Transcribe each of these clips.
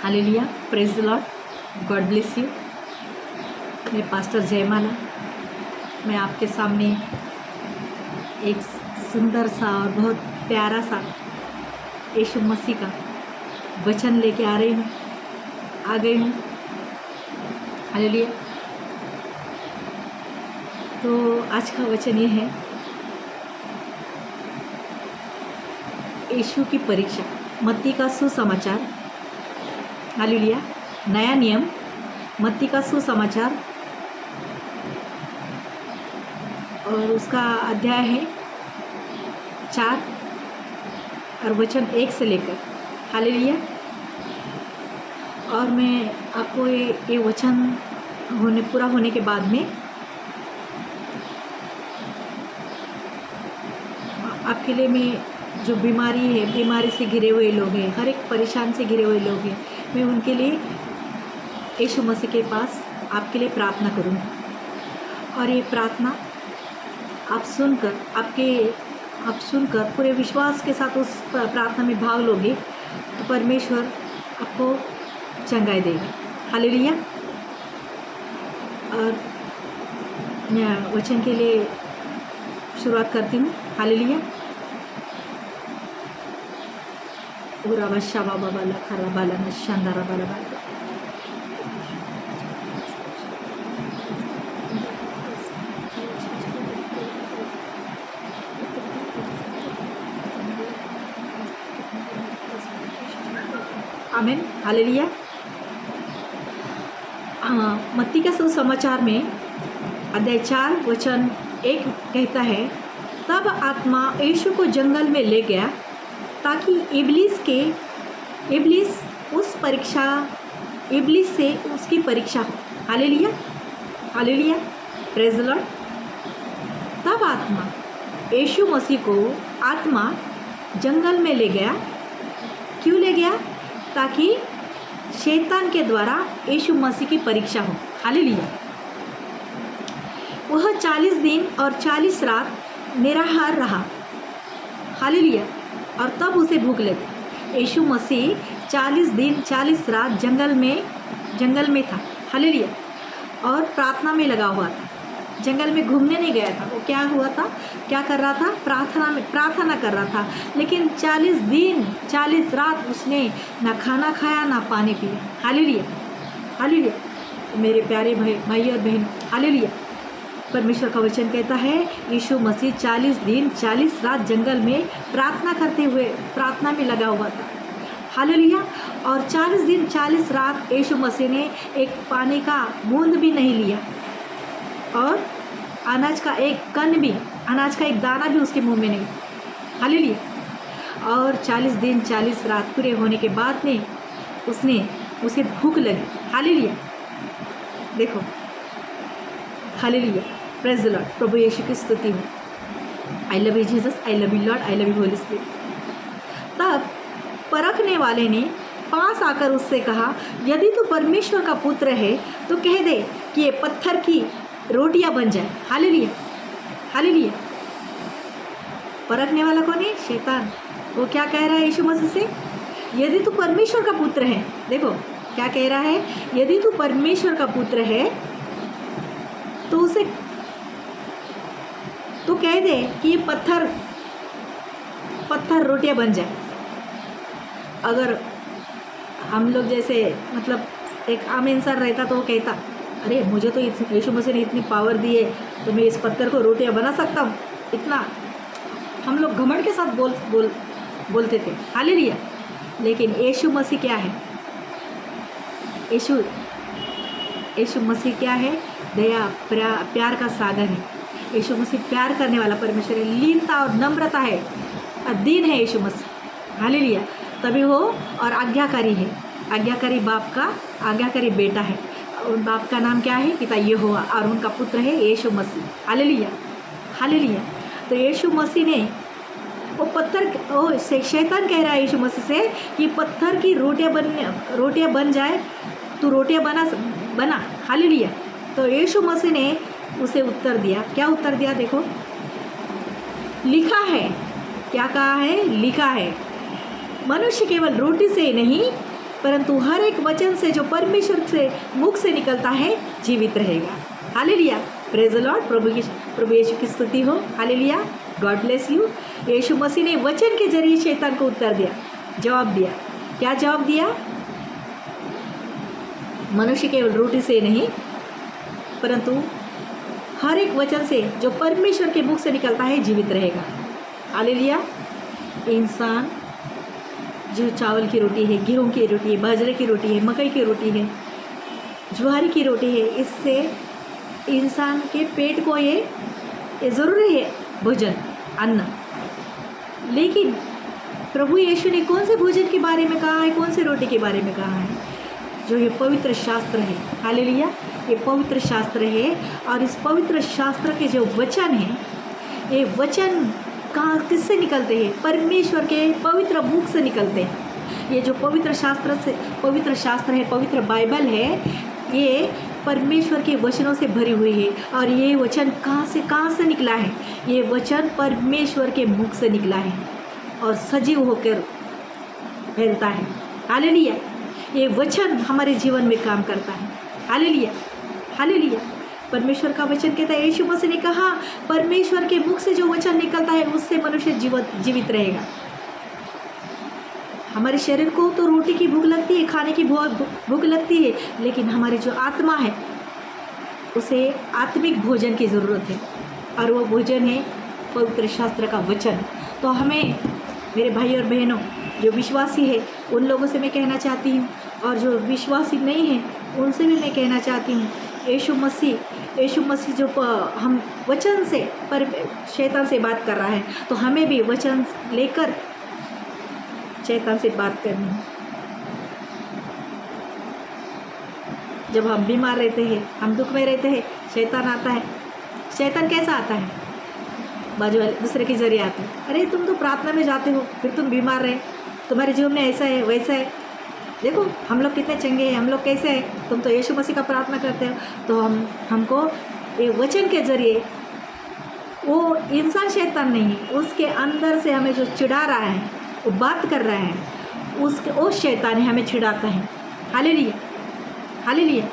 Hallelujah, praise the Lord, God bless you. मैं pastor जयमाला, मैं आपके सामने एक सुंदर सा और बहुत प्यारा सा यीशु मसीह का वचन लेके आ गई हूँ। हालेलुया। तो आज का वचन ये है, यीशु की परीक्षा, मत्ती का सुसमाचार। हालेलुया। नया नियम, मत्ती का सुसमाचार, और उसका अध्याय है 4 और वचन 1 से लेकर। हालेलुया। और मैं आपको ये वचन पूरा होने के बाद में आपके लिए मैं जो बीमारी से घिरे हुए लोग हैं, हर एक परेशान से घिरे हुए लोग हैं, मैं उनके लिए यीशु मसीह के पास आपके लिए प्रार्थना करूँगी। और ये प्रार्थना आप सुनकर पूरे विश्वास के साथ उस प्रार्थना में भाग लोगे तो परमेश्वर आपको चंगाई देगा। हालेलुया। और मैं वचन के लिए शुरुआत करती हूँ। हालेलुया। उरा शाबा बाबा लखरा बाला न शानदारा बाला बाला। आमीन। हालेलुया। मत्ती का सुसमाचार में अध्याय 4 वचन 1 कहता है, तब आत्मा यीशु को जंगल में ले गया ताकि इब्लीस से उसकी परीक्षा हो। Hallelujah. Hallelujah, praise the Lord. तब आत्मा यीशु मसीह को आत्मा जंगल में ले गया। क्यों ले गया? ताकि शैतान के द्वारा यीशु मसीह की परीक्षा हो। हालेलुया। वह 40 दिन और 40 रात निराहार रहा। हालेलुया। और तब उसे भूख लगी। यीशु मसीह 40 दिन 40 रात जंगल में था। हालेलुया। और प्रार्थना में लगा हुआ था। जंगल में घूमने नहीं गया था। वो क्या कर रहा था? प्रार्थना कर रहा था। लेकिन 40 दिन 40 रात उसने ना खाना खाया ना पानी पिया। हालेलुया। हालेलुया, मेरे प्यारे भाई और बहन। हालेलुया। परमेश्वर का वचन कहता है, यीशु मसीह 40 दिन 40 रात जंगल में प्रार्थना करते हुए प्रार्थना में लगा हुआ था। हालेलुया। और 40 दिन 40 रात यीशु मसीह ने एक पानी का बूंद भी नहीं लिया, और अनाज का एक दाना भी उसके मुंह में नहीं। हालेलुया। और 40 दिन 40 रात पूरे होने के बाद में उसे भूख लगी। हालेलुया। देखो, हालेलुया, प्रेज द लॉर्ड। प्रभु यीशु की स्तुति हो। आई love you Jesus, I love you Lord, I love you Holy spirit. तब परखने वाले ने पास आकर उससे कहा, यदि तू परमेश्वर का पुत्र है तो कह दे कि ये पत्थर की रोटियां बन जाए। हालेलुया। हालेलुया। परखने वाला कौन है? शैतान। वो क्या कह रहा है यीशु मसीह से? यदि तू परमेश्वर का पुत्र है, देखो क्या कह रहा है, यदि तू परमेश्वर का पुत्र है तो कह दे कि ये पत्थर रोटियां बन जाए। अगर हम लोग जैसे एक आम इंसान रहता तो वो कहता, अरे मुझे तो यीशु मसीह ने इतनी पावर दी है तो मैं इस पत्थर को रोटियां बना सकता हूँ। इतना हम लोग घमंड के साथ बोलते थे। हालेलुया। लेकिन यीशु मसीह क्या है? यीशु मसीह क्या है? दया प्यार का सागर है। यीशु मसीह प्यार करने वाला परमेश्वर है। लीनता और नम्रता है और दीन है यीशु मसीह। हालेलुया। तभी वो और आज्ञाकारी है। आज्ञाकारी बेटा है। उन बाप का नाम क्या है? पिता यहोवा। और उनका पुत्र है यीशु मसीह। हालेलुया। हालेलुया। तो यीशु मसीह ने शैतान कह रहा है यीशु मसीह से कि पत्थर की रोटियां बन जाए, तू रोटियां बना। हालेलुया। तो यीशु मसीह ने उसे उत्तर दिया। क्या उत्तर दिया? देखो, लिखा है। क्या कहा है? लिखा है, मनुष्य केवल रोटी से नहीं परंतु हर एक वचन से जो परमेश्वर से मुख से निकलता है जीवित रहेगा। Hallelujah, praise the Lord. प्रभु यीशु की स्तुति हो। Hallelujah, God bless you. Yeshu Masih ने वचन के जरिए शैतान को उत्तर दिया, जवाब दिया। क्या जवाब दिया? मनुष्य केवल रोटी से नहीं, परंतु हर एक वचन से जो परमेश्वर के मुख से निकलता है जीवित रहेगा। हालेलुया। इंसान जो चावल की रोटी है, गेहूं की रोटी है, बाजरे की रोटी है, मकई की रोटी है, ज्वार की रोटी है, इससे इंसान के पेट को ये ज़रूरी है भोजन, अन्न। लेकिन प्रभु यीशु ने कौन से भोजन के बारे में कहा है, कौन से रोटी के बारे में कहा है? जो ये पवित्र शास्त्र है। हालेलुया, ये पवित्र शास्त्र है। और इस पवित्र शास्त्र के जो वचन हैं, ये वचन कहाँ किससे निकलते हैं? परमेश्वर के पवित्र मुख से निकलते हैं। ये जो पवित्र शास्त्र है, पवित्र बाइबल है, ये परमेश्वर के वचनों से भरी हुई है। और ये वचन कहाँ से निकला है? ये वचन परमेश्वर के मुख से निकला है और सजीव होकर फैलता है। हालेलुया, ये वचन हमारे जीवन में काम करता है। Hallelujah, hallelujah. परमेश्वर का वचन कहता है, यीशु मसीह ने कहा, परमेश्वर के मुख से जो वचन निकलता है उससे मनुष्य जीवित रहेगा। हमारे शरीर को तो रोटी की भूख लगती है, खाने की भूख लगती है, लेकिन हमारी जो आत्मा है उसे आत्मिक भोजन की ज़रूरत है। और वो भोजन है पवित्र शास्त्र का वचन। तो हमें, मेरे भाई और बहनों, जो विश्वासी है उन लोगों से मैं कहना चाहती हूँ, और जो विश्वासी नहीं है उनसे भी मैं कहना चाहती हूँ, यीशु मसीह जो हम वचन से पर शैतान से बात कर रहा है, तो हमें भी वचन लेकर शैतान से बात करनी है। जब हम बीमार रहते हैं, हम दुख में रहते हैं, शैतान आता है। शैतान कैसा आता है? बाजू वाले दूसरे के जरिए आता है। अरे तुम तो प्रार्थना में जाते हो, फिर तुम बीमार रहे, तुम्हारे जीवन में ऐसा है वैसा है, देखो हम लोग कितने चंगे हैं, हम लोग कैसे हैं, तुम तो यीशु मसीह का प्रार्थना करते हो। तो हमको ये वचन के जरिए, वो इंसान शैतान नहीं, उसके अंदर से हमें जो चिढ़ा रहा है, वो बात कर रहा है, वो शैतान है, हमें चिढ़ाता है। Hallelujah, hallelujah.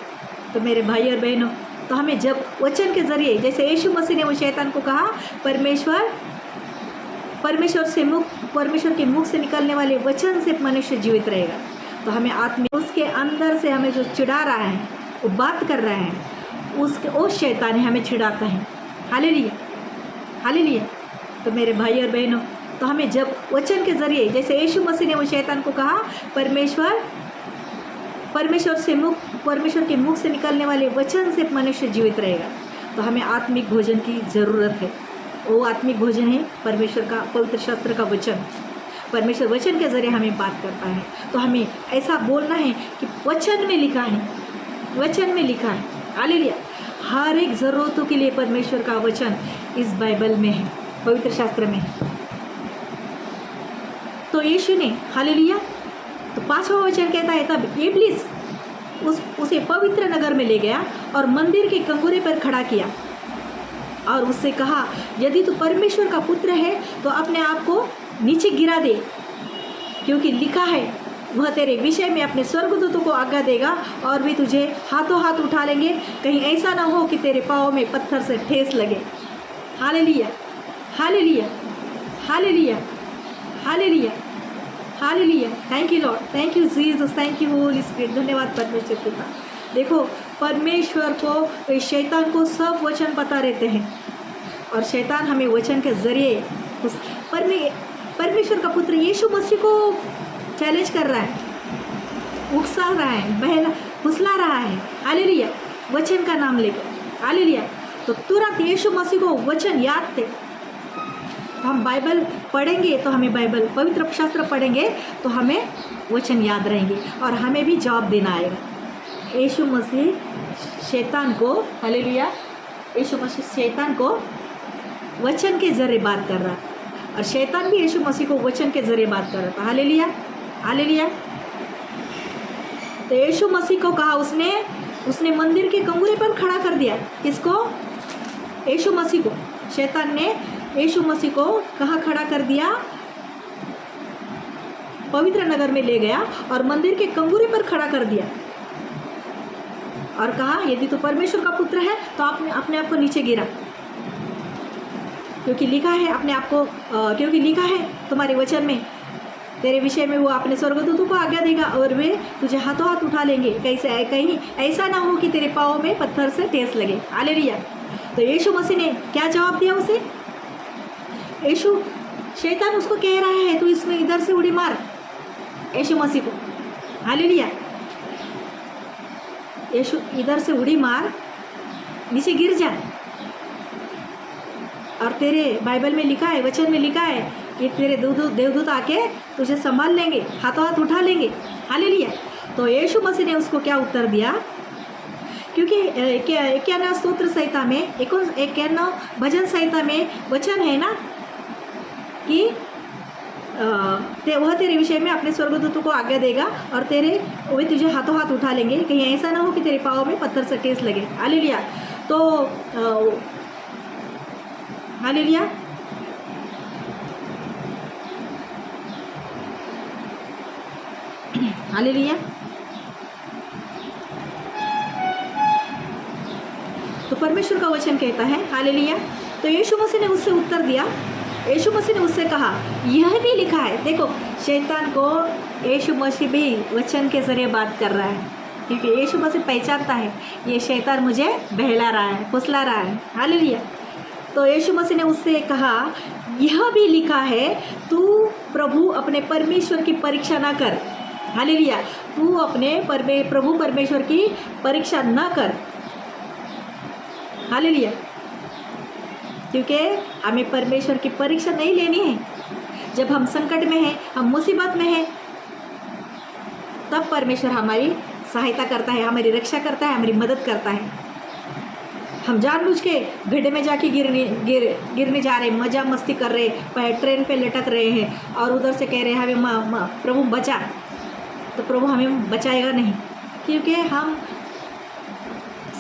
तो मेरे भाई और बहनों, तो हमें जब वचन के जरिए, जैसे यीशु मसीह ने वो शैतान को कहा, परमेश्वर के मुख से निकलने वाले वचन से मनुष्य जीवित रहेगा। तो हमें आत्मिक, उसके अंदर से हमें जो चिढ़ा रहा है, वो बात कर रहा है, वो शैतान है, हमें चिढ़ाता है। Hallelujah, hallelujah. तो मेरे भाई और बहनों, तो हमें जब वचन के जरिए, जैसे यीशु मसीह ने वो शैतान को कहा, परमेश्वर के मुख से निकलने वाले वचन से मनुष्य जीवित रहेगा। तो हमें आत्मिक भोजन की ज़रूरत है। वो आत्मिक भोजन है परमेश्वर का पवित्र शास्त्र का वचन। परमेश्वर वचन के ज़रिए हमें बात करता है। तो हमें ऐसा बोलना है कि वचन में लिखा है, वचन में लिखा है। हालेलुया। हर एक ज़रूरतों के लिए परमेश्वर का वचन इस बाइबल में है, पवित्र शास्त्र में है। तो यीशु ने, हालेलुया, तो 5वां वचन कहता है, तब इब्लिस उसे पवित्र नगर में ले गया और मंदिर के कंगोरे पर खड़ा किया और उससे कहा, यदि तू परमेश्वर का पुत्र है तो अपने आप को नीचे गिरा दे, क्योंकि लिखा है, वह तेरे विषय में अपने स्वर्गदूतों को आज्ञा देगा और वे तुझे हाथों हाथ उठा लेंगे, कहीं ऐसा ना हो कि तेरे पाँव में पत्थर से ठेस लगे। Hallelujah, hallelujah, hallelujah, hallelujah, hallelujah. Thank you Lord, thank you Jesus, thank you Holy spirit. धन्यवाद परमेश्वर पिता। देखो, परमेश्वर को, शैतान को सब वचन पता रहते हैं और शैतान हमें वचन के जरिए परमेश्वर का पुत्र यीशु मसीह को चैलेंज कर रहा है, उकसा रहा है, फुसला रहा है। हालेलुया, वचन का नाम लेकर। हालेलुया। तो तुरंत यीशु मसीह को वचन याद थे। हम बाइबल पढ़ेंगे तो हमें बाइबल, पवित्र शास्त्र पढ़ेंगे तो हमें वचन याद रहेंगे और हमें भी जवाब देना आएगा। यीशु मसीह शैतान को, हालेलुया, यीशु मसीह शैतान को वचन के जरिए बात कर रहा और शैतान भी यीशु मसीह को वचन के जरिए बात कर रहा था। Hallelujah, hallelujah. तो यीशु मसीह को कहा, उसने मंदिर के कंगूरे पर खड़ा कर दिया। किसको? यीशु मसीह को। शैतान ने यीशु मसीह को कहाँ खड़ा कर दिया? पवित्र नगर में ले गया और मंदिर के कंगूरे पर खड़ा कर दिया और कहा, यदि तू परमेश्वर का पुत्र है तो आपने अपने आप को नीचे गिरा, क्योंकि लिखा है अपने आप को क्योंकि लिखा है तुम्हारे वचन में तेरे विषय में, वो अपने स्वर्गदूतों को आज्ञा देगा और वे तुझे हाथों हाथ उठा लेंगे, कहीं ऐसा ना हो कि तेरे पाँव में पत्थर से ठेस लगे। हालेलुया। तो यीशु मसीह ने क्या जवाब दिया उसे? शैतान उसको कह रहा है, तू इसमें इधर से उड़ी मार यीशु मसीह को। हालेलुया। यीशु इधर से उड़ी मार, नीचे गिर जा। और तेरे बाइबल में लिखा है, वचन में लिखा है कि तेरे देवदूत आके तुझे संभाल लेंगे, हाथों हाथ उठा लेंगे। हालेलुया। तो यीशु मसीह ने उसको क्या उत्तर दिया? क्योंकि 91 स्तोत्र संहिता में 91 भजन संहिता में वचन है ना कि वह तेरे विषय में अपने स्वर्गदूतों को आज्ञा देगा और वे तुझे हाथों हाथ उठा लेंगे, कहीं ऐसा ना हो कि तेरे पाँव में पत्थर से ठेस लगे। हालेलुया। तो हालेलुया। हालेलुया। तो परमेश्वर का वचन कहता है, हालेलुया। तो यीशु मसीह ने उससे उत्तर दिया, यीशु मसीह ने उससे कहा, यह भी लिखा है। देखो, शैतान को यीशु मसीह भी वचन के जरिए बात कर रहा है, क्योंकि यीशु मसीह पहचानता है ये शैतान मुझे बहला रहा है, फुसला रहा है। हालेलुया। तो यीशु मसीह ने उससे कहा, यह भी लिखा है, तू प्रभु अपने परमेश्वर की परीक्षा ना कर। हालेलुया। तू अपने प्रभु परमेश्वर की परीक्षा ना कर। हालेलुया। क्योंकि हमें परमेश्वर की परीक्षा नहीं लेनी है। जब हम संकट में हैं, हम मुसीबत में हैं, तब परमेश्वर हमारी सहायता करता है, हमारी रक्षा करता है, हमारी मदद करता है। हम जानबूझ के गड्ढे में जाके गिरने जा रहे हैं, मजा मस्ती कर रहे हैं, ट्रेन पे लटक रहे हैं और उधर से कह रहे हैं हमें प्रभु बचा, तो प्रभु हमें बचाएगा नहीं। क्योंकि हम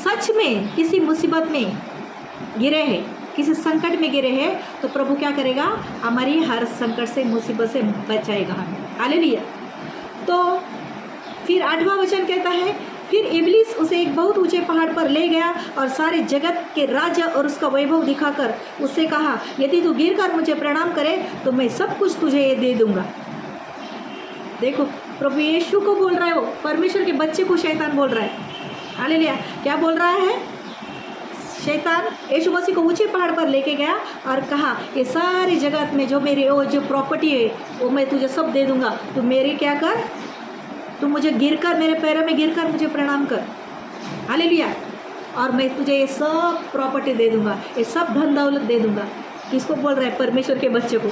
सच में किसी मुसीबत में गिरे हैं, किसी संकट में गिरे हैं, तो प्रभु क्या करेगा? हमारी हर संकट से, मुसीबत से बचाएगा हमें। हालेलुया। तो फिर 8वां वचन कहता है, फिर इब्लीस उसे एक बहुत ऊंचे पहाड़ पर ले गया और सारे जगत के राज्य और उसका वैभव दिखाकर उससे कहा, यदि तू गिरकर मुझे प्रणाम करे तो मैं सब कुछ तुझे ये दे दूंगा। देखो, प्रभु यीशु को बोल रहा है, वो परमेश्वर के बच्चे को शैतान बोल रहा है। हालेलुया। क्या बोल रहा है? शैतान यीशु मसीह को ऊंचे पहाड़ पर लेके गया और कहा, ये सारी जगत में जो मेरी जो प्रॉपर्टी है वो मैं तुझे सब दे दूंगा, तू मेरी क्या कर, तू मुझे गिरकर, मेरे पैरों में गिरकर मुझे प्रणाम कर। हालेलुया। और मैं तुझे ये सब प्रॉपर्टी दे दूंगा, ये सब धन दौलत दे दूंगा। किसको बोल रहा है? परमेश्वर के बच्चे को,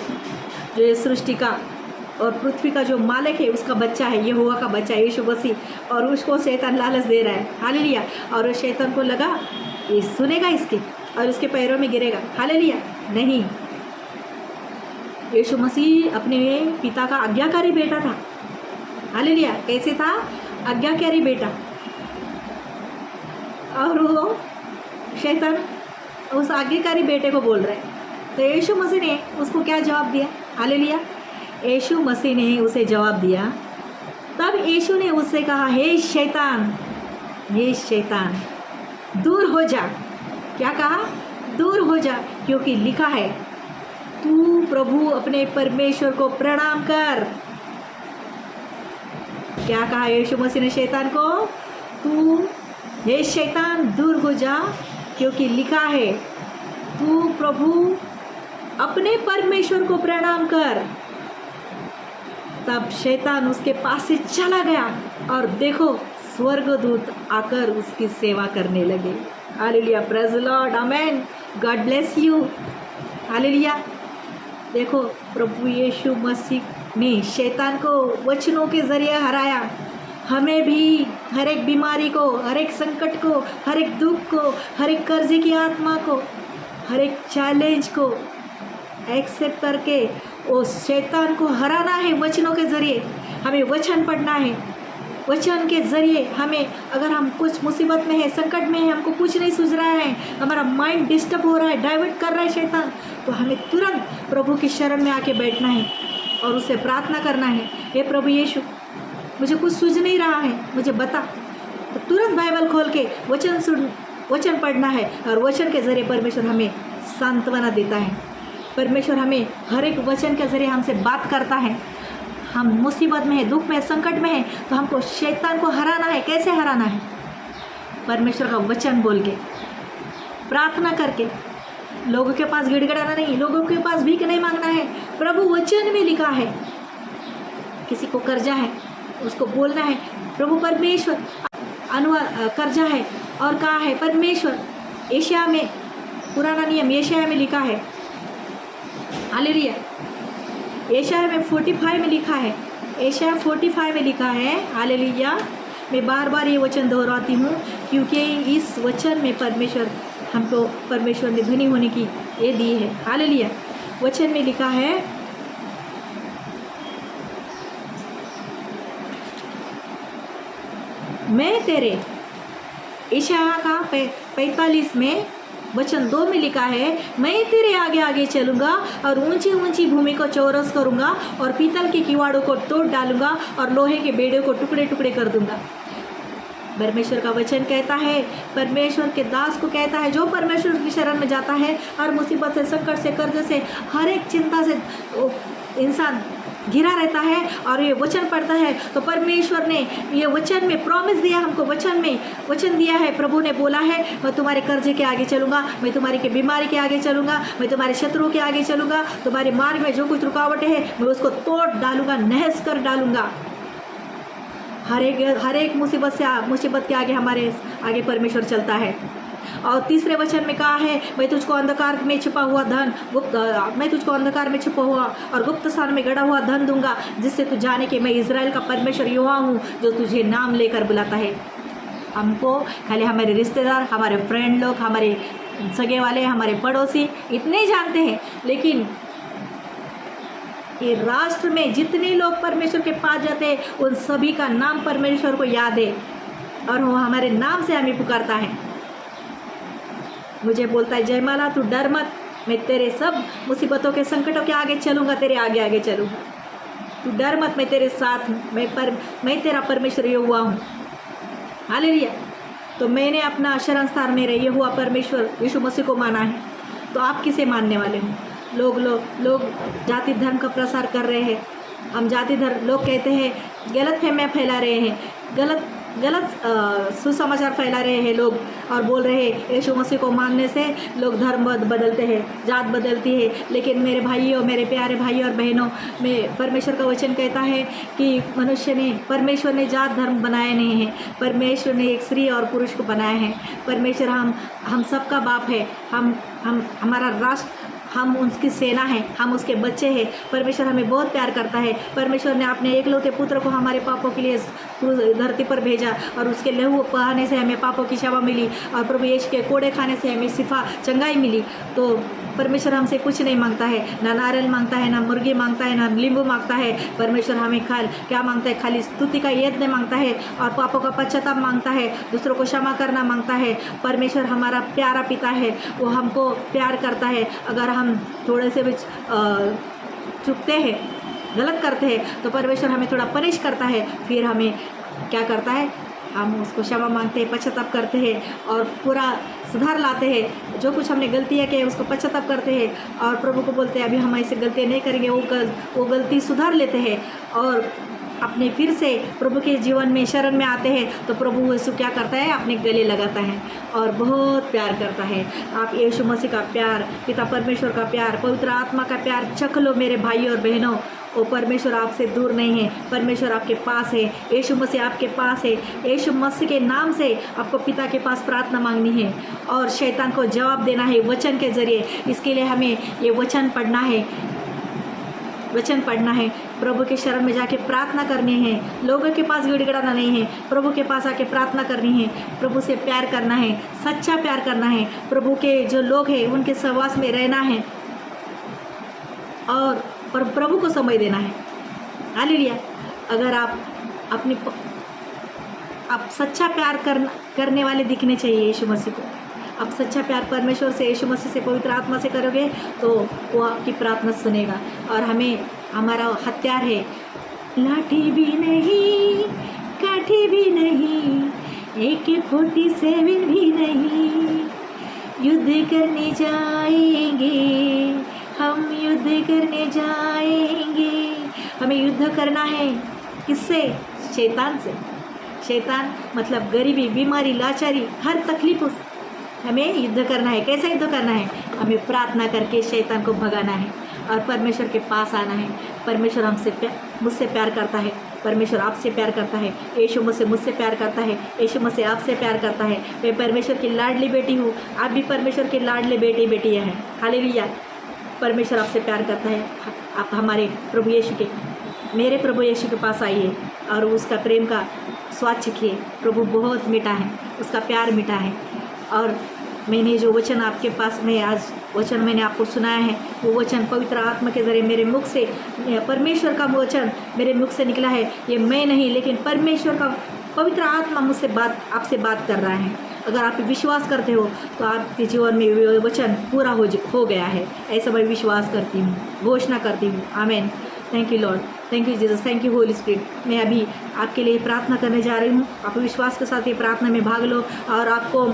जो ये सृष्टि का और पृथ्वी का जो मालिक है, उसका बच्चा है, ये हुआ का बच्चा है यीशु मसीह। और उसको शैतान लालच दे रहा है। हालेलुया। और शैतान को लगा ये सुनेगा इसके और उसके पैरों में गिरेगा। हालेलुया। नहीं, यीशु मसीह अपने पिता का आज्ञाकारी बेटा था। हालेलुया। कैसे था? आज्ञाकारी बेटा। और वो शैतान उस आज्ञाकारी बेटे को बोल रहे हैं। तो यीशु मसीह ने उसको क्या जवाब दिया? हालेलुया। यीशु मसीह ने उसे जवाब दिया, तब यीशु ने उससे कहा, हे शैतान, हे शैतान, दूर हो जा। क्या कहा? दूर हो जा, क्योंकि लिखा है, तू प्रभु अपने परमेश्वर को प्रणाम कर। क्या कहा यीशु मसीह ने शैतान को? तू, हे शैतान, दूर हो जा, क्योंकि लिखा है, तू प्रभु अपने परमेश्वर को प्रणाम कर। तब शैतान उसके पास से चला गया और देखो, स्वर्गदूत आकर उसकी सेवा करने लगे। Hallelujah. Praise the Lord. Amen. God bless you. Hallelujah. देखो, प्रभु यीशु मसीह ने शैतान को वचनों के ज़रिए हराया। हमें भी हर एक बीमारी को, हर एक संकट को, हर एक दुख को, हर एक कर्जे की आत्मा को, हर एक चैलेंज को एक्सेप्ट करके उस शैतान को हराना है। वचनों के ज़रिए हमें वचन पढ़ना है। वचन के ज़रिए हमें, अगर हम कुछ मुसीबत में है, संकट में है, हमको कुछ नहीं सूझ रहा है, हमारा माइंड डिस्टर्ब हो रहा है, डाइवर्ट कर रहा है शैतान, तो हमें तुरंत प्रभु की शरण में आके बैठना है। और उससे प्रार्थना करना है, हे प्रभु यीशु मुझे कुछ सूझ नहीं रहा है, मुझे बता। तो तुरंत बाइबल खोल के वचन पढ़ना है और वचन के ज़रिए परमेश्वर हमें सांत्वना देता है। परमेश्वर हमें हर एक वचन के ज़रिए हमसे बात करता है। हम मुसीबत में हैं, दुख में, संकट में हैं, तो हमको शैतान को हराना है। कैसे हराना है? परमेश्वर का वचन बोल के, प्रार्थना करके। लोगों के पास गिड़गिड़ाना नहीं, लोगों के पास भीख नहीं मांगना है। प्रभु वचन में लिखा है, किसी को कर्जा है उसको बोलना है, प्रभु परमेश्वर कर्जा है, और कहा है परमेश्वर, एशिया में, पुराना नियम एशिया में लिखा है, हालेलुया, एशिया में 45 में लिखा है, एशिया 45 में लिखा है, हालेलुया। मैं बार बार ये वचन दोहराती हूँ क्योंकि इस वचन में हमको परमेश्वर ने धनी होने की ये दी है, हालेलुया। वचन में लिखा है, मैं तेरे, एशिया का 45 में वचन 2 में लिखा है, मैं तेरे आगे आगे चलूँगा और ऊंची ऊंची भूमि को चौरस करूँगा और पीतल के किवाड़ों को तोड़ डालूँगा और लोहे के बेड़े को टुकड़े टुकड़े कर दूँगा। परमेश्वर का वचन कहता है, परमेश्वर के दास को कहता है, जो परमेश्वर की शरण में जाता है, हर मुसीबत से, संकट से, कर्ज से, हर एक चिंता से इंसान घिरा रहता है और ये वचन पढ़ता है, तो परमेश्वर ने ये वचन में प्रॉमिस दिया हमको, वचन दिया है। प्रभु ने बोला है, मैं तुम्हारे कर्जे के आगे चलूँगा, मैं तुम्हारी के बीमारी के आगे चलूँगा, मैं तुम्हारे शत्रुओं के आगे चलूँगा, तुम्हारे मार्ग में जो कुछ रुकावटें हैं मैं उसको तोड़ डालूँगा, नहस कर डालूँगा। हर एक मुसीबत के आगे हमारे आगे परमेश्वर चलता है। और तीसरे वचन में कहा है, मैं तुझको अंधकार में छिपा हुआ और गुप्त स्थान में गड़ा हुआ धन दूंगा, जिससे तू जाने कि मैं इज़राइल का परमेश्वर यहोवा हूँ, जो तुझे नाम लेकर बुलाता है। हमको खाली हमारे रिश्तेदार, हमारे फ्रेंड लोग, हमारे सगे वाले, हमारे पड़ोसी इतने ही जानते हैं, लेकिन ये राष्ट्र में जितने लोग परमेश्वर के पास जाते हैं उन सभी का नाम परमेश्वर को याद है और वो हमारे नाम से हमें पुकारता है। मुझे बोलता है, जयमाला तू डर मत, मैं तेरे सब मुसीबतों के, संकटों के आगे चलूँगा, तेरे आगे आगे चलूँगा। तू डर मत, मैं तेरे साथ हूँ, मैं तेरा परमेश्वर यहोवा हूँ, हालेलुया। तो मैंने अपना शरण स्थान मेरे यहोवा परमेश्वर यीशु मसीह को माना है। तो आप किसे मानने वाले हो? लोग जाति धर्म का प्रसार कर रहे हैं। हम जाति धर्म, लोग कहते हैं, गलत फहमियाँ फैला रहे हैं, गलत सुसमाचार फैला रहे हैं लोग, और बोल रहे हैं यीशु मसीह को मानने से लोग धर्म बदलते हैं, जात बदलती है। लेकिन मेरे भाइयों, मेरे प्यारे भाइयों और बहनों, में परमेश्वर का वचन कहता है कि परमेश्वर ने जात धर्म बनाए नहीं है, परमेश्वर ने एक स्त्री और पुरुष को बनाया है। परमेश्वर हम सबका बाप है, हमारा राष्ट्र, हम उसकी सेना है, हम उसके बच्चे हैं। परमेश्वर हमें बहुत प्यार करता है। परमेश्वर ने अपने एकलौते पुत्र को हमारे पापों के लिए धरती पर भेजा और उसके लहू बहाने से हमें पापों की क्षमा मिली और प्रभु यीशु के कोड़े खाने से हमें शिफा, चंगाई मिली। तो परमेश्वर हमसे कुछ नहीं मांगता है, ना नारियल मांगता है, ना मुर्गी मांगता है, ना नींबू मांगता है। परमेश्वर हमें क्या मांगता है? खाली स्तुति का यज्ञ मांगता है और पापों का पश्चाताप मांगता है, दूसरों को क्षमा करना मांगता है। परमेश्वर हमारा प्यारा पिता है, वो हमको प्यार करता है। अगर हम थोड़े से भी चुकते हैं, गलत करते हैं, तो परमेश्वर हमें थोड़ा पनिश करता है, फिर हमें क्या करता है? हम उसको क्षमा मांगते हैं, पश्चाताप करते हैं और पूरा सुधार लाते हैं। जो कुछ हमने गलतियाँ की है उसको पश्चाताप करते हैं और प्रभु को बोलते हैं अभी हम ऐसे गलतियाँ नहीं करेंगे, वो गलती सुधार लेते हैं और अपने फिर से प्रभु के जीवन में शरण में आते हैं। तो प्रभु यीशु क्या करता है? अपने गले लगाता है और बहुत प्यार करता है। आप यीशु मसीह का प्यार, पिता परमेश्वर का प्यार, पवित्र आत्मा का प्यार चख लो मेरे भाई और बहनों। वो परमेश्वर आपसे दूर नहीं है, परमेश्वर आपके पास है, यीशु मसीह आपके पास है। यीशु मसीह के नाम से आपको पिता के पास प्रार्थना मांगनी है और शैतान को जवाब देना है वचन के ज़रिए। इसके लिए हमें ये वचन पढ़ना है, प्रभु के शरण में जाके प्रार्थना करनी है। लोगों के पास गिड़गिड़ाना नहीं है, प्रभु के पास आके प्रार्थना करनी है, प्रभु से प्यार करना है, सच्चा प्यार करना है, प्रभु के जो लोग हैं उनके सहवास में रहना है और प्रभु को समय देना है। हालेलुया। अगर आप सच्चा प्यार करने वाले दिखने चाहिए यीशु मसीह को। आप सच्चा प्यार परमेश्वर से, यीशु मसीह से, पवित्र आत्मा से करोगे तो वो आपकी प्रार्थना सुनेगा। और हमें हमारा हथियार है। लाठी भी नहीं, काठी भी नहीं, AK-47 भी नहीं, युद्ध करने जाएंगे, हम युद्ध करने जाएंगे। हमें युद्ध करना है किससे? शैतान से। शैतान मतलब गरीबी, बीमारी, लाचारी, हर तकलीफ हमें युद्ध करना है। कैसे युद्ध करना है? हमें प्रार्थना करके शैतान को भगाना है और परमेश्वर के पास आना है। परमेश्वर मुझसे प्यार करता है, परमेश्वर आपसे प्यार करता है, यीशु मसीह मुझसे प्यार करता है, यीशु मसीह आपसे प्यार करता है। मैं परमेश्वर की लाडली बेटी हूँ, आप भी परमेश्वर के लाडले बेटे बेटियाँ हैं। हालेलुया। परमेश्वर आपसे प्यार करता है। आप हमारे प्रभु यीशु के, मेरे प्रभु यीशु के पास आइए और उसका प्रेम का स्वाद चखिए। प्रभु बहुत मीठा है, उसका प्यार मीठा है। और मैंने जो वचन आपके पास में आज वचन मैंने आपको सुनाया है, वो वचन पवित्र आत्मा के ज़रिए मेरे मुख से, परमेश्वर का वचन मेरे मुख से निकला है। ये मैं नहीं, लेकिन परमेश्वर का पवित्र आत्मा मुझसे आपसे बात कर रहा है। अगर आप विश्वास करते हो तो आपके जीवन में ये वचन पूरा हो गया है, ऐसा मैं विश्वास करती हूँ, घोषणा करती हूँ। आमीन। Thank you Lord, thank you Jesus, thank you Holy spirit. मैं अभी आपके लिए प्रार्थना करने जा रही हूँ। आप विश्वास के साथ ये प्रार्थना में भाग लो और आपको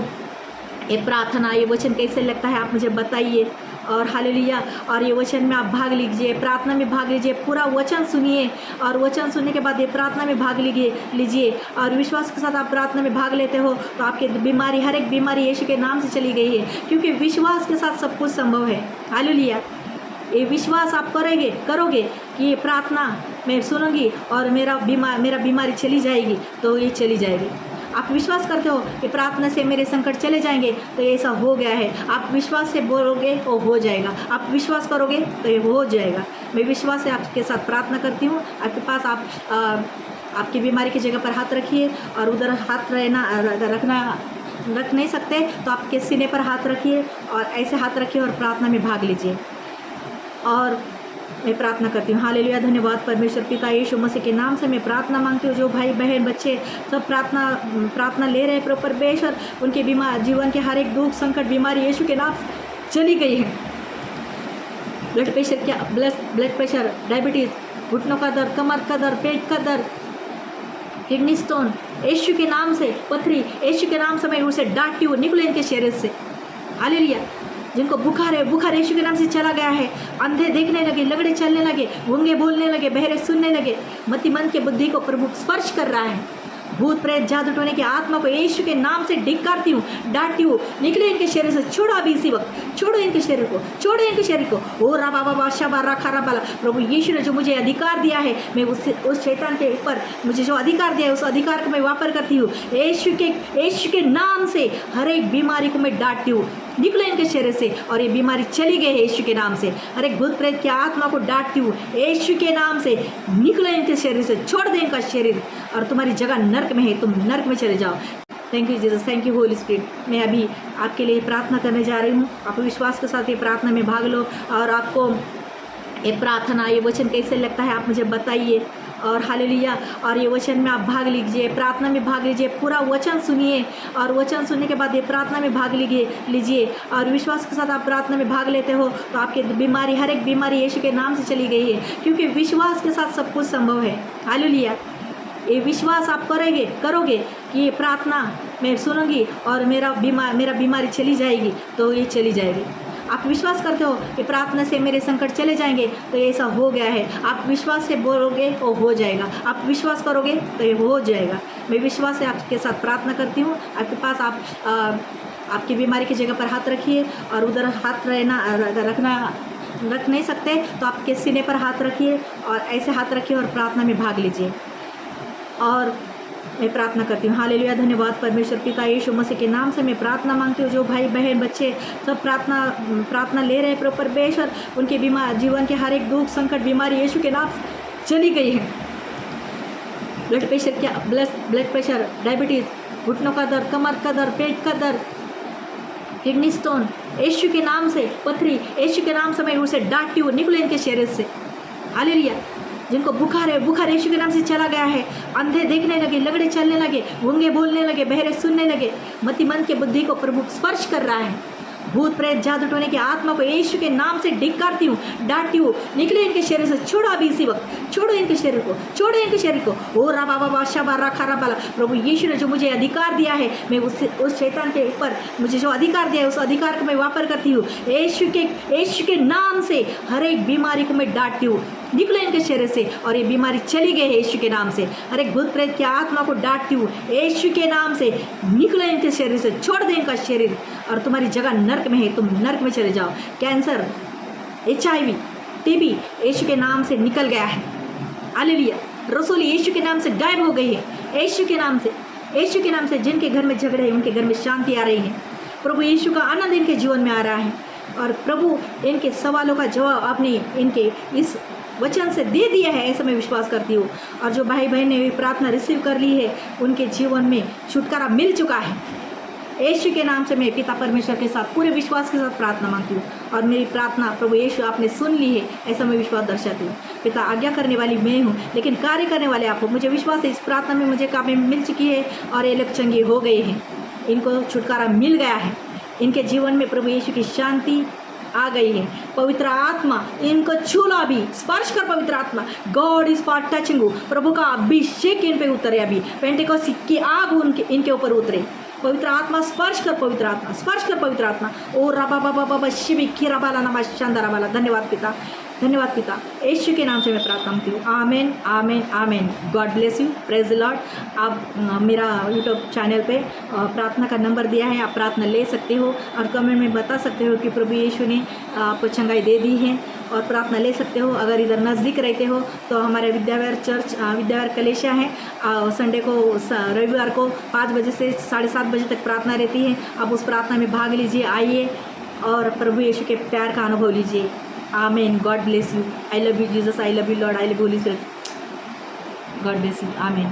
ये प्रार्थना, ये वचन कैसे लगता है आप मुझे बताइए। और हालेलुया। और ये वचन में आप भाग लीजिए, प्रार्थना में भाग लीजिए, पूरा वचन सुनिए और वचन सुनने के बाद ये प्रार्थना में भाग लीजिए। और विश्वास के साथ आप प्रार्थना में भाग लेते हो तो आपकी बीमारी, हर एक बीमारी यीशु के नाम से चली गई है, क्योंकि विश्वास के साथ सब कुछ संभव है। हालेलुया। ये विश्वास आप करोगे कि ये प्रार्थना मैं सुनूंगी और मेरा बीमारी चली जाएगी, तो ये चली जाएगी। आप विश्वास करते हो कि प्रार्थना से मेरे संकट चले जाएंगे, तो ये ऐसा हो गया है। आप विश्वास से बोलोगे तो हो जाएगा, आप विश्वास करोगे तो ये हो जाएगा। मैं विश्वास से आपके साथ प्रार्थना करती हूँ। आपके पास आपकी बीमारी की जगह पर हाथ रखिए और उधर हाथ रख नहीं सकते तो आपके सीने पर हाथ रखिए और ऐसे हाथ रखिए और प्रार्थना में भाग लीजिए। और मैं प्रार्थना करती हूँ। हालेलुया। धन्यवाद परमेश्वर पिता यीशु मसीह के नाम से मैं प्रार्थना मांगती हूँ। जो भाई बहन बच्चे सब प्रार्थना ले रहे हैं, प्रभु परमेश्वर उनके जीवन के हर एक दुख, संकट, बीमारी यीशु के नाम चली गई है। ब्लड प्रेशर, डायबिटीज़, घुटनों का दर्द, कमर का दर्द, पेट का दर्द, किडनी स्टोन, यीशु के नाम से, पथरी यीशु के नाम से मैं उसे डांटती हूँ, निकले इनके शरीर से। हालेलुया। जिनको बुखार है, बुखार यीशु के नाम से चला गया है। अंधे देखने लगे, लगड़े चलने लगे, गूंगे बोलने लगे, बहरे सुनने लगे। मतिमंद के बुद्धि को प्रभु स्पर्श कर रहा है। भूत प्रेत जादू टोने की आत्मा को यीशु के नाम से धिक्कारती हूँ, डांटती हूँ, निकले इनके शरीर से। छोड़ो अभी इसी वक्त, छोड़ो इनके शरीर को, छोड़ो इनके शरीर को। ओ रा बाबा बादशाह बारा खारा बाला। प्रभु यीशु ने जो मुझे अधिकार दिया है, मैं उस शैतान के ऊपर मुझे जो अधिकार दिया है, उस अधिकार को मैं वापर करती हूँ। यीशु के नाम से हर एक बीमारी को मैं डांटती हूँ, निकले इनके शरीर से। और ये बीमारी चली गई है यीशु के नाम से। हर एक भूत प्रेत की आत्मा को डांटती हूँ, यीशु के नाम से निकले इनके शरीर से, छोड़ दे इनका शरीर और तुम्हारी जगह नर्क में है, तुम नर्क में चले जाओ। Thank you Jesus, thank you Holy spirit. मैं अभी आपके लिए प्रार्थना करने जा रही हूँ। आप विश्वास के साथ ये प्रार्थना में भाग लो और आपको ये प्रार्थना, ये वचन कैसे लगता है आप मुझे बताइए। और हालेलुया। और ये वचन में आप भाग लीजिए, प्रार्थना में भाग लीजिए, पूरा वचन सुनिए और वचन सुनने के बाद ये प्रार्थना में भाग लीजिए। और विश्वास के साथ आप प्रार्थना में भाग लेते हो तो आपकी बीमारी, हर एक बीमारी यीशु के नाम से चली गई है, क्योंकि विश्वास के साथ सब कुछ संभव है। हालेलुया। ये विश्वास आप करोगे कि ये प्रार्थना मैं सुनूंगी और मेरा बीमारी चली जाएगी, तो ये चली जाएगी। आप विश्वास करते हो कि प्रार्थना से मेरे संकट चले जाएंगे, तो ये ऐसा हो गया है। आप विश्वास से बोलोगे तो हो जाएगा, आप विश्वास करोगे तो ये हो जाएगा। मैं विश्वास से आपके साथ प्रार्थना करती हूँ। आपके पास आपकी बीमारी की जगह पर हाथ रखिए और उधर हाथ रख नहीं सकते तो आपके सीने पर हाथ रखिए और ऐसे हाथ रखिए और प्रार्थना में भाग लीजिए। और मैं प्रार्थना करती हूँ। हालेलुया। धन्यवाद परमेश्वर पिता यीशु मसीह के नाम से मैं प्रार्थना मांगती हूँ। जो भाई बहन बच्चे सब प्रार्थना ले रहे हैं, प्रभु परमेश्वर उनके जीवन के हर एक दुख, संकट, बीमारी यीशु के नाम चली गई है। ब्लड प्रेशर, डायबिटीज़, घुटनों का दर्द, कमर का दर्द, पेट का दर्द, किडनी स्टोन यीशु के नाम से, पथरी यीशु के नाम से मैं उसे डांटती हूँ, निकले इनके शरीर से। हालेलुया। जिनको बुखार है, बुखार यीशु के नाम से चला गया है। अंधे देखने लगे, लगड़े चलने लगे, गूंगे बोलने लगे, बहरे सुनने लगे। मतिमंद के बुद्धि को प्रभु स्पर्श कर रहा है। भूत प्रेत जादू टोने की आत्मा को यीशु के नाम से धिक्कारती हूँ, डांटती हूँ, निकले इनके शरीर से, छोड़ो अभी इसी वक्त, छोड़ो इनके शरीर को, छोड़ो इनके शरीर को। ओ रबा बाबा शबा रखा रबाला, प्रभु यीशु ने जो मुझे अधिकार दिया है, मैं उस शैतान के ऊपर मुझे जो अधिकार दिया है उस अधिकार को मैं वापर करती हूँ। यीशु के नाम से हर एक बीमारी को मैं डांटती हूँ, निकलो इनके शरीर से, और ये बीमारी चली गई है यीशु के नाम से। हर एक भूत प्रेत की आत्मा को डांटती हूँ यीशु के नाम से, निकलो इनके शरीर से, छोड़ दे इनका शरीर, और तुम्हारी जगह नर्क में है, तुम नर्क में चले जाओ। कैंसर, HIV, TB यीशु के नाम से निकल गया है। हालेलुया। रसोली यीशु के नाम से गायब हो गई है, यीशु के नाम से, यीशु के नाम से। जिनके घर में झगड़े हैं उनके घर में शांति आ रही है। प्रभु यीशु का आनंद इनके जीवन में आ रहा है, और प्रभु इनके सवालों का जवाब आपने इनके इस वचन से दे दिया है, ऐसा मैं विश्वास करती हूँ। और जो भाई बहन ने भी प्रार्थना रिसीव कर ली है उनके जीवन में छुटकारा मिल चुका है। यीशु के नाम से मैं पिता परमेश्वर के साथ पूरे विश्वास के साथ प्रार्थना मांगती हूँ, और मेरी प्रार्थना प्रभु यीशु आपने सुन ली है, ऐसा मैं विश्वास दर्शाती हूँ। पिता, आज्ञा करने वाली मैं हूँ लेकिन कार्य करने वाले आप हो। मुझे विश्वास है इस प्रार्थना में मुझे कामें मिल चुकी है, और ये लोग चंगे हो गए हैं, इनको छुटकारा मिल गया है। इनके जीवन में प्रभु यीशु की शांति आ गई है। पवित्र आत्मा इनको छूला, अभी स्पर्श कर पवित्र आत्मा। God is for touching you. प्रभु का अभिषेक इन पे उतरे, अभी पेंटेकोस्त की आग इनके ऊपर उतरे। पवित्र आत्मा स्पर्श कर, पवित्र आत्मा स्पर्श कर, पवित्र आत्मा। ओ रबा बाबा बाबा शिवी खीरा बाला नमा शानदारा बाला। धन्यवाद पिता, धन्यवाद पिता, यीशु के नाम से मैं प्रार्थना करती हूँ। Amen, amen, amen. God bless you, praise the Lord. आप मेरा यूट्यूब चैनल पे प्रार्थना का नंबर दिया है, आप प्रार्थना ले सकते हो, और कमेंट में बता सकते हो कि प्रभु यीशु ने आपको चंगाई दे दी है, और प्रार्थना ले सकते हो। अगर इधर नज़दीक रहते हो तो हमारे विद्याविहार चर्च, विद्याविहार कलेशा है, संडे को, रविवार को 5 बजे से 7:30 बजे तक प्रार्थना रहती है। आप उस प्रार्थना में भाग लीजिए, आइए और प्रभु यीशु के प्यार का अनुभव लीजिए। Amen. God bless you. I love you Jesus, I love you Lord, I love you Holy Spirit. God bless you. Amen.